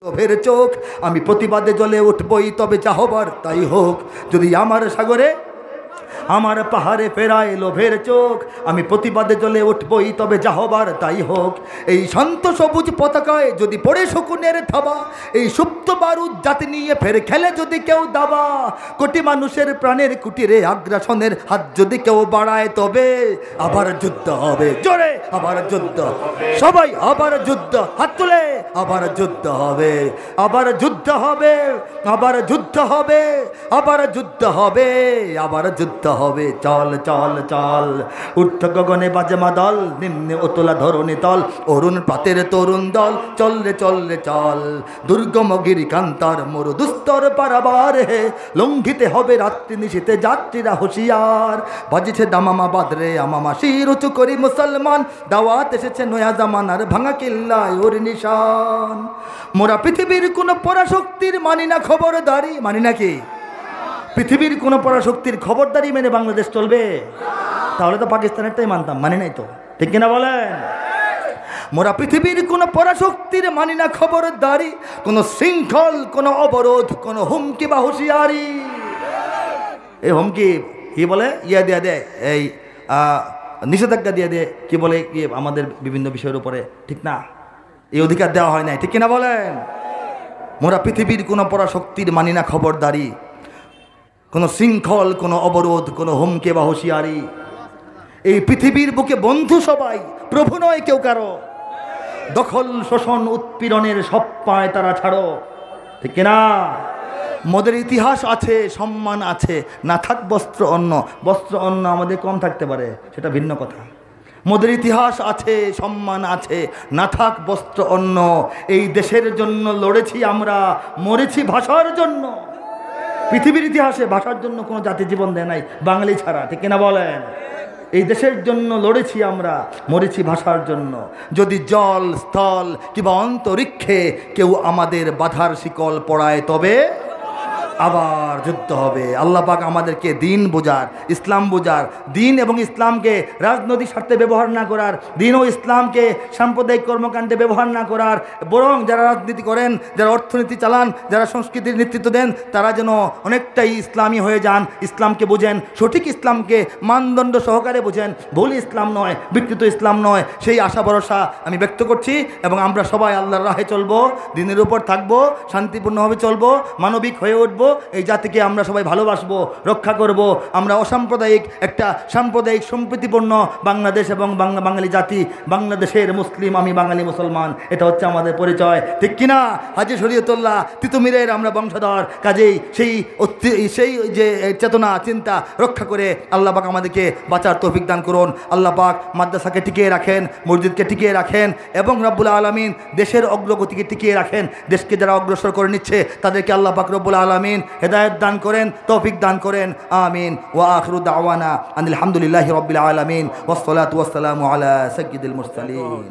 লোভের চোখ, আমি প্রতিবাদে জ্বলে উঠবই, তবে যা হবার তাই হোক। যদি আমার সাগরে আমার পাহাড়ে ফেরায় লোভের চোখ, আমি প্রতিবাদে জ্বলে উঠবই, তবে যা হবার তাই হোক। এই শান্ত সবুজ পতাকায় যদি পড়ে শকুনের থাবা, এই সুপ্ত বারুদ জাতি নিয়ে ফের খেলে যদি কেউ দাবা, কোটি মানুষের প্রাণের কুটিরে আগ্রাসনের হাত যদি কেউ বাড়ায়, তবে আবার যুদ্ধ হবে। জোরে আবার যুদ্ধ, সবাই আবার যুদ্ধ, হাত তুলে আবার যুদ্ধ হবে, আবার যুদ্ধ হবে, আবার যুদ্ধ হবে, আবার যুদ্ধ হবে, আবার যুদ্ধ হবে। চল চল চল, ঊর্ধ্ব গগনে বাজে মাদল, নিম্নে অতলা ধরণী তল, অরুণ পাতের তরুণ দল, চল রে চল রে চল। দুর্গম গিরিকান্তার মরু দুস্তর পারাবার হে, লঙ্ঘিতে হবে রাত্রি নিশীতে যাত্রীরা হুঁশিয়ার। বাজেছে দামামা বাদরে আমামা, শির উঁচু করি মুসলমান, দাওয়াত এসেছে নয়া জামানার ভাঙা কিল্লায় ওর নিশান। মোরা পৃথিবীর কোনো পরাশক্তির মানি না খবরদারি, মানি নাকি? পৃথিবীর কোনো পরাশক্তির খবরদারি মেনে বাংলাদেশ চলবে? তাহলে তো পাকিস্তানেরটাই মানতাম, মানি নাই তো, ঠিক কিনা বলেন? মোরা পৃথিবীর কোনো পরাশক্তির মানি না খবরদারি, কোনো শৃঙ্খল, কোনো অবরোধ, কোনো হুমকি বা হুঁশিয়ারি। এই হুমকি কি বলে, ইয়া দিয়ে দেয়, এই নিষেধাজ্ঞা দিয়ে দেয়, কি বলে কি আমাদের বিভিন্ন বিষয়ের উপরে, ঠিক না? এই অধিকার দেওয়া হয় নাই, ঠিক কিনা বলেন? মোরা পৃথিবীর কোনো পরাশক্তির মানি না খবরদারি, কোনো শৃঙ্খল, কোনো অবরোধ, কোনো হুমকি বা হুঁশিয়ারি। এই পৃথিবীর বুকে বন্ধু সবাই, প্রভু নয় কেউ কারো। দখল, শোষণ, উৎপীড়নের সব পায় তারা ছাড়ো, ঠিক কিনা? মোদের ইতিহাস আছে, সম্মান আছে, না থাক বস্ত্র অন্ন। বস্ত্র অন্ন আমাদের কম থাকতে পারে, সেটা ভিন্ন কথা। মোদের ইতিহাস আছে, সম্মান আছে, না থাক বস্ত্র অন্ন। এই দেশের জন্য লড়েছি আমরা, মরেছি ভাষার জন্য। পৃথিবীর ইতিহাসে ভাষার জন্য কোনো জাতি জীবন দেয় নাই, বাঙালি ছাড়া, ঠিক কিনা বলেন? এই দেশের জন্য লড়েছি আমরা, মরেছি ভাষার জন্য। যদি জল, স্থল কিংবা অন্তরিক্ষে কেউ আমাদের বাধার শিকল পড়ায়, তবে আবার যুদ্ধ হবে। আল্লাহ পাক আমাদেরকে দিন বোঝার, ইসলাম বোঝার, দিন এবং ইসলামকে রাজনৈতিক স্বার্থে ব্যবহার না করার, দিন ও ইসলামকে সাম্প্রদায়িক কর্মকাণ্ডে ব্যবহার না করার, বরং যারা রাজনীতি করেন, যারা অর্থনীতি চালান, যারা সংস্কৃতির নেতৃত্ব দেন, তারা যেন অনেকটাই ইসলামী হয়ে যান, ইসলামকে বোঝেন, সঠিক ইসলামকে মানদণ্ড সহকারে বোঝেন, ভুল ইসলাম নয়, বিকৃত ইসলাম নয়। সেই আশা ভরসা আমি ব্যক্ত করছি, এবং আমরা সবাই আল্লাহর রাহে চলবো, দিনের উপর থাকবো, শান্তিপূর্ণভাবে চলবো, মানবিক হয়ে উঠবো, এই জাতিকে আমরা সবাই ভালোবাসবো, রক্ষা করব। আমরা অসাম্প্রদায়িক একটা সাম্প্রদায়িক সম্প্রীতিপূর্ণ বাংলাদেশ এবং বাঙালি জাতি, বাংলাদেশের মুসলিম, আমি বাঙালি মুসলমান, এটা হচ্ছে আমাদের পরিচয়, ঠিক কিনা? হাজী শরীয়তুল্লাহ তিতুমীরের আমরা বংশধর, কাজেই সেই যে চেতনা চিন্তা রক্ষা করে আল্লাহ পাক আমাদেরকে বাঁচার তৌফিক দান করুন। আল্লাহ পাক মাদ্রাসাকে টিকিয়ে রাখেন, মসজিদকে টিকিয়ে রাখেন, এবং রব্বুল আলামিন দেশের অগ্রগতিকে টিকিয়ে রাখেন। দেশকে যারা অগ্রসর করে নিচ্ছে তাদেরকে আল্লাহ পাক রব্বুল আলামিন হেদায়েত দান করেন, তৌফিক দান করেন, আমিন। ওয়া আখিরু দাওয়ানা আনিল হামদুলিল্লাহি রাব্বিল আলামিন, ওয়াসসালাতু ওয়াসসালামু আলা সাইয়্যিদিল মুরসালিন।